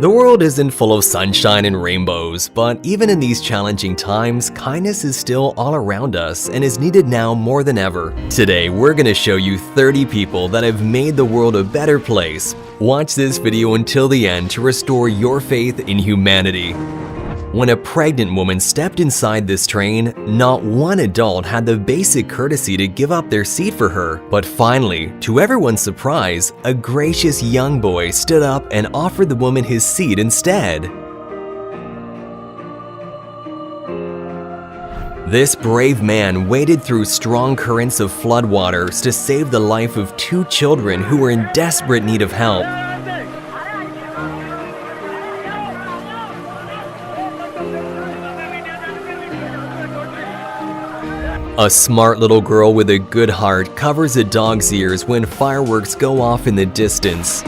The world isn't full of sunshine and rainbows, but even in these challenging times, kindness is still all around us and is needed now more than ever. Today, we're gonna show you 30 people that have made the world a better place. Watch this video until the end to restore your faith in humanity. When a pregnant woman stepped inside this train, not one adult had the basic courtesy to give up their seat for her. But finally, to everyone's surprise, a gracious young boy stood up and offered the woman his seat instead. This brave man waded through strong currents of floodwaters to save the life of 2 children who were in desperate need of help. A smart little girl with a good heart covers a dog's ears when fireworks go off in the distance.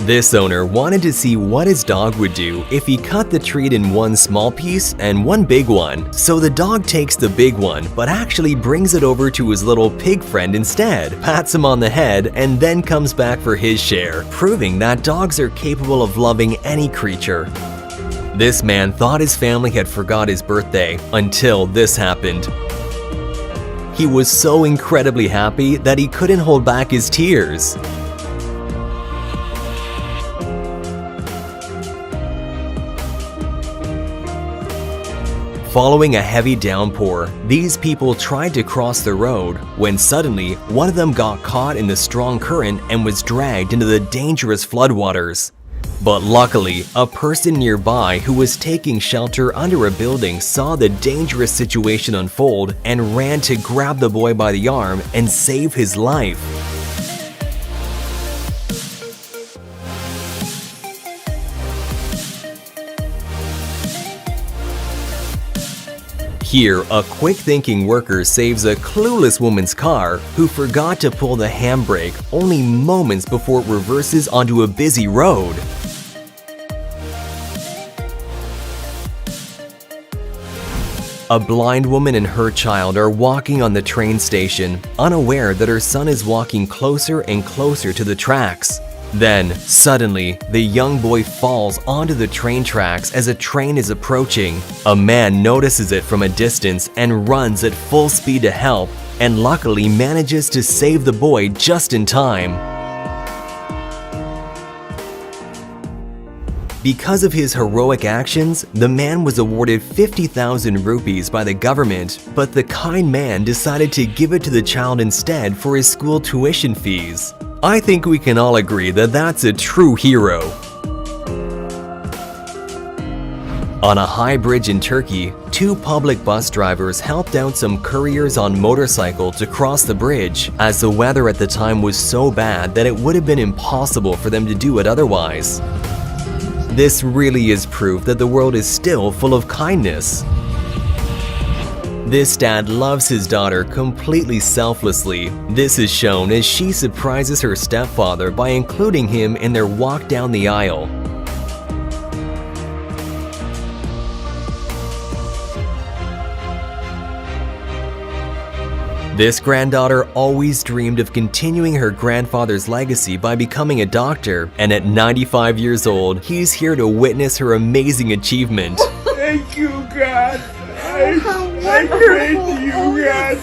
This owner wanted to see what his dog would do if he cut the treat in one small piece and one big one. So the dog takes the big one, but actually brings it over to his little pig friend instead, pats him on the head, and then comes back for his share, proving that dogs are capable of loving any creature. This man thought his family had forgot his birthday until this happened. He was so incredibly happy that he couldn't hold back his tears. Following a heavy downpour, these people tried to cross the road when suddenly one of them got caught in the strong current and was dragged into the dangerous floodwaters. But luckily, a person nearby who was taking shelter under a building saw the dangerous situation unfold and ran to grab the boy by the arm and save his life. Here, a quick-thinking worker saves a clueless woman's car who forgot to pull the handbrake only moments before it reverses onto a busy road. A blind woman and her child are walking on the train station, unaware that her son is walking closer and closer to the tracks. Then, suddenly, the young boy falls onto the train tracks as a train is approaching. A man notices it from a distance and runs at full speed to help, and luckily manages to save the boy just in time. Because of his heroic actions, the man was awarded 50,000 rupees by the government, but the kind man decided to give it to the child instead for his school tuition fees. I think we can all agree that that's a true hero. On a high bridge in Turkey, 2 public bus drivers helped out some couriers on motorcycle to cross the bridge, as the weather at the time was so bad that it would have been impossible for them to do it otherwise. This really is proof that the world is still full of kindness. This dad loves his daughter completely selflessly. This is shown as she surprises her stepfather by including him in their walk down the aisle. This granddaughter always dreamed of continuing her grandfather's legacy by becoming a doctor, and at 95 years old, he's here to witness her amazing achievement. Thank you, God. I praise you, God.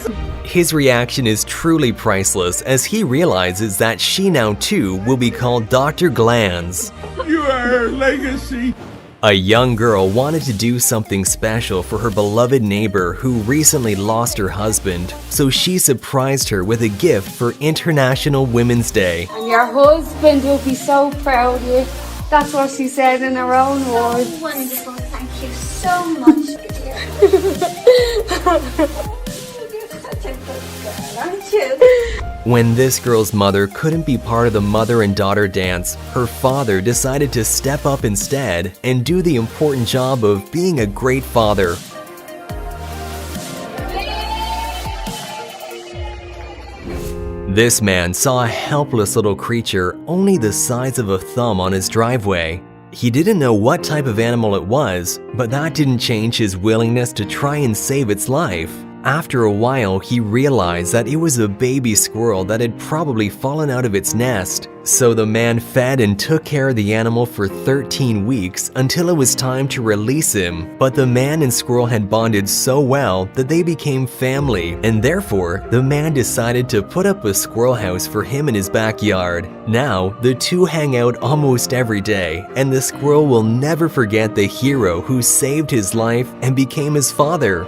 His reaction is truly priceless as he realizes that she now too will be called Dr. Glands. You are her legacy. A young girl wanted to do something special for her beloved neighbor who recently lost her husband, so she surprised her with a gift for International Women's Day. And your husband will be so proud of you. That's what she said in her own words. Oh, wonderful. Thank you so much, dear. You're such a good girl, aren't you? When this girl's mother couldn't be part of the mother and daughter dance, her father decided to step up instead and do the important job of being a great father. This man saw a helpless little creature only the size of a thumb on his driveway. He didn't know what type of animal it was, but that didn't change his willingness to try and save its life. After a while, he realized that it was a baby squirrel that had probably fallen out of its nest. So the man fed and took care of the animal for 13 weeks until it was time to release him. But the man and squirrel had bonded so well that they became family, and therefore, the man decided to put up a squirrel house for him in his backyard. Now, the two hang out almost every day, and the squirrel will never forget the hero who saved his life and became his father.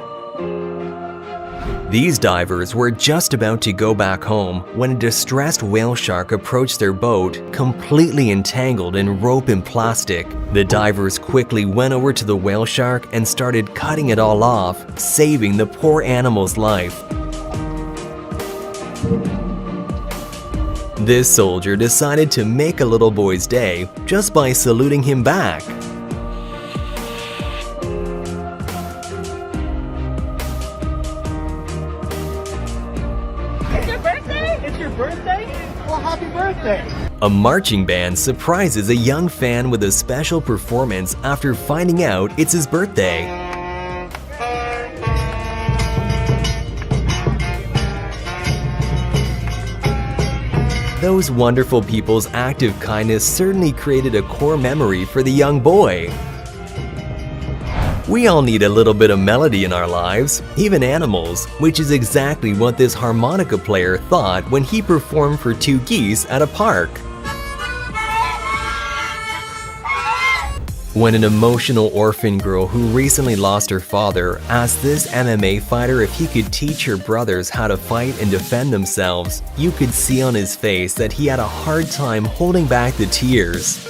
These divers were just about to go back home when a distressed whale shark approached their boat, completely entangled in rope and plastic. The divers quickly went over to the whale shark and started cutting it all off, saving the poor animal's life. This soldier decided to make a little boy's day just by saluting him back. A marching band surprises a young fan with a special performance after finding out it's his birthday. Those wonderful people's act of kindness certainly created a core memory for the young boy. We all need a little bit of melody in our lives, even animals, which is exactly what this harmonica player thought when he performed for two geese at a park. When an emotional orphan girl who recently lost her father asked this MMA fighter if he could teach her brothers how to fight and defend themselves, you could see on his face that he had a hard time holding back the tears.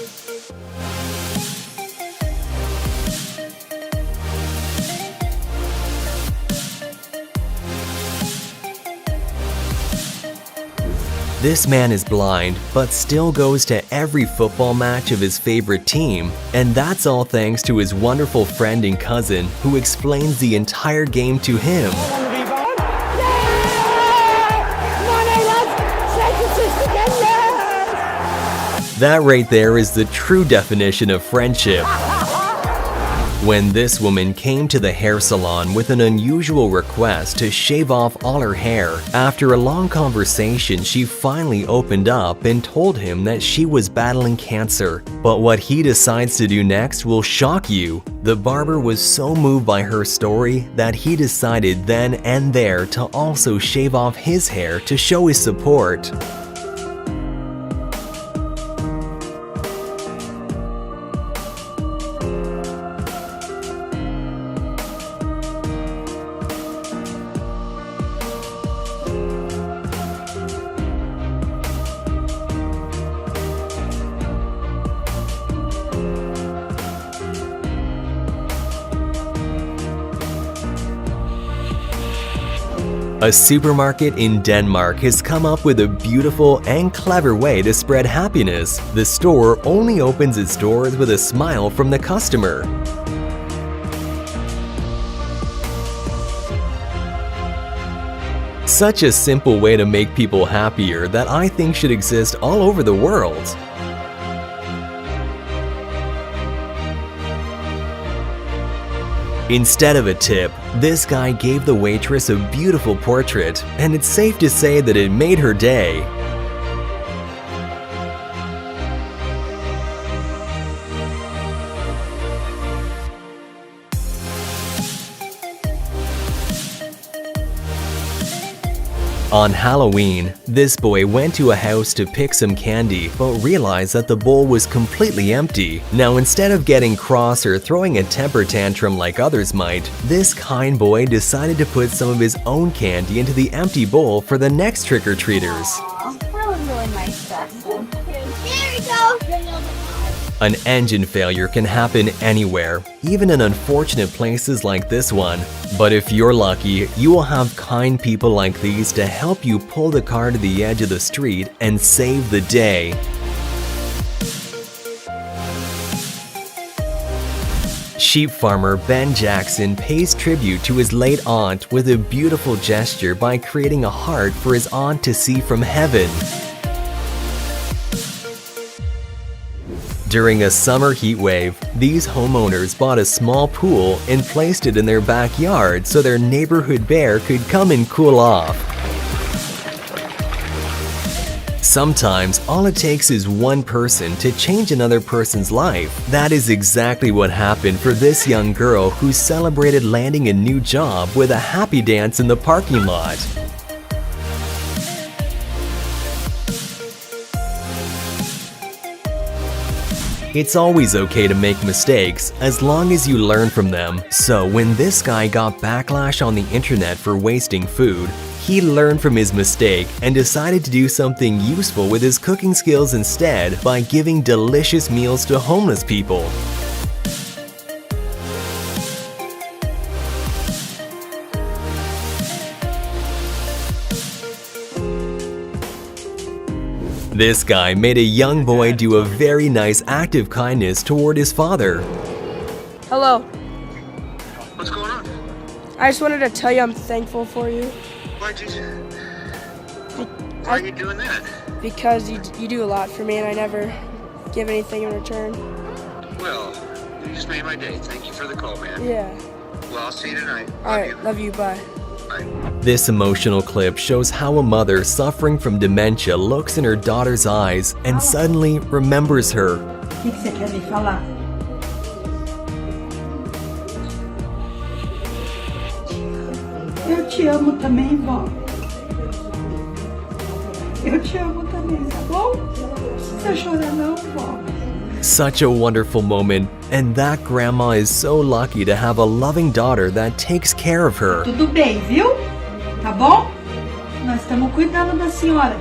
This man is blind, but still goes to every football match of his favorite team, and that's all thanks to his wonderful friend and cousin who explains the entire game to him. That right there is the true definition of friendship. When this woman came to the hair salon with an unusual request to shave off all her hair, after a long conversation she finally opened up and told him that she was battling cancer. But what he decides to do next will shock you. The barber was so moved by her story that he decided then and there to also shave off his hair to show his support. A supermarket in Denmark has come up with a beautiful and clever way to spread happiness. The store only opens its doors with a smile from the customer. Such a simple way to make people happier that I think should exist all over the world. Instead of a tip, this guy gave the waitress a beautiful portrait, and it's safe to say that it made her day. On Halloween, this boy went to a house to pick some candy, but realized that the bowl was completely empty. Now, instead of getting cross or throwing a temper tantrum like others might, this kind boy decided to put some of his own candy into the empty bowl for the next trick-or-treaters. That was really nice, Jackson. Here we go. An engine failure can happen anywhere, even in unfortunate places like this one. But if you're lucky, you will have kind people like these to help you pull the car to the edge of the street and save the day. Sheep farmer Ben Jackson pays tribute to his late aunt with a beautiful gesture by creating a heart for his aunt to see from heaven. During a summer heat wave, these homeowners bought a small pool and placed it in their backyard so their neighborhood bear could come and cool off. Sometimes all it takes is one person to change another person's life. That is exactly what happened for this young girl who celebrated landing a new job with a happy dance in the parking lot. It's always okay to make mistakes as long as you learn from them. So when this guy got backlash on the internet for wasting food, he learned from his mistake and decided to do something useful with his cooking skills instead by giving delicious meals to homeless people. This guy made a young boy do a very nice act of kindness toward his father. Hello. What's going on? I just wanted to tell you I'm thankful for you Why are you doing that? because you do a lot for me and I never give anything in return. Well, you just made my day. Thank you for the call, man. Yeah. Well, I'll see you tonight. Alright, love you, bye. Bye. This emotional clip shows how a mother suffering from dementia looks in her daughter's eyes and suddenly remembers her. O que você quer me falar? Eu te amo também, vó. Eu te amo também, tá bom? Não precisa chorar não, vó. Such a wonderful moment, and that grandma is so lucky to have a loving daughter that takes care of her. Tudo bem, viu? Tá bom? Nós estamos cuidando da senhora.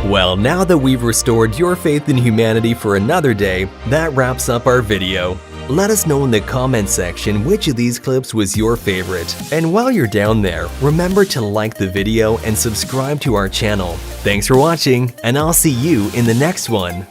Well, now that we've restored your faith in humanity for another day, that wraps up our video. Let us know in the comment section which of these clips was your favorite. And while you're down there, remember to like the video and subscribe to our channel. Thanks for watching, and I'll see you in the next one.